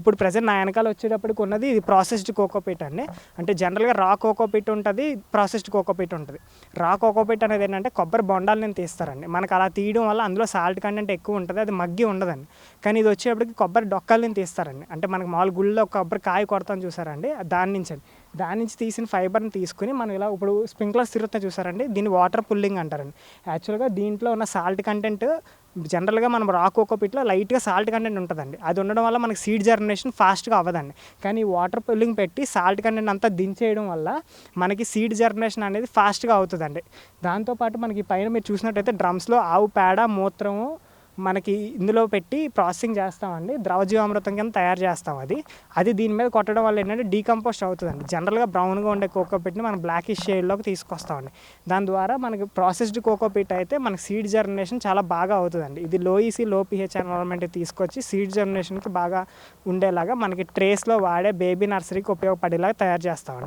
ఇప్పుడు ప్రెజెంట్ నా వెనకాల వచ్చేటప్పటికి ఉన్నది ఇది ప్రాసెస్డ్ కోకోపీట్ అండి. అంటే జనరల్గా రా కోకోపీట్ ఉంటుంది, ప్రాసెస్డ్ కోకోపీట్ ఉంటుంది. రా కోకోపీట్ అనేది ఏంటంటే కొబ్బరి బొండాల నుంచి తీస్తారండి. మనకు అలా తీయడం వల్ల అందులో సాల్ట్ కంటెంట్ ఎక్కువ ఉంటుంది, అది మగ్గి ఉండదండి. కానీ ఇది వచ్చేటప్పటికి కొబ్బరి డొక్కల నుంచి తీస్తారండి. అంటే మనకు మామూలు గుళ్ళో కొబ్బరి కాయ కొడతాం చూసారండి, దాని నుంచి అండి. దాని నుంచి తీసిన ఫైబర్ని తీసుకుని మనం ఇలా ఇప్పుడు స్ప్రింక్లర్స్ తిరుగుతాయి చూసారండి, దీన్ని వాటర్ పుల్లింగ్ అంటారండి. యాక్చువల్గా దీంట్లో ఉన్న సాల్ట్ కంటెంట్ జనరల్గా మనం రా కోకోపీట్లో లైట్గా సాల్ట్ కంటెంట్ ఉంటుందండి. అది ఉండడం వల్ల మనకి సీడ్ జర్మినేషన్ ఫాస్ట్గా అవ్వదండి. కానీ వాటర్ పుల్లింగ్ పెట్టి సాల్ట్ కంటెంట్ అంతా దించేయడం వల్ల మనకి సీడ్ జర్మినేషన్ అనేది ఫాస్ట్గా అవుతుందండి. దాంతోపాటు మనకి పైన మీరు చూసినట్టయితే డ్రమ్స్లో ఆవు పేడ, మూత్రము మనకి ఇందులో పెట్టి ప్రాసెసింగ్ చేస్తామండి. ద్రవజీవామృతం కింద తయారు చేస్తాం. అది దీని మీద కొట్టడం వల్ల ఏంటంటే డీకంపోస్ట్ అవుతుందండి. జనరల్గా బ్రౌన్గా ఉండే కోకోపీట్ని మనం బ్లాకిష్ షేడ్లోకి తీసుకొస్తామండి. దాని ద్వారా మనకి ప్రాసెస్డ్ కోకోపీట్ అయితే మనకి సీడ్ జర్మినేషన్ చాలా బాగా అవుతుందండి. ఇది లో ఈసీ లో పీహెచ్ ఎన్విరాన్మెంట్ తీసుకొచ్చి సీడ్ జర్మినేషన్కి బాగా ఉండేలాగా మనకి ట్రేస్లో వాడే బేబీ నర్సరీకి ఉపయోగపడేలాగా తయారు చేస్తామండి.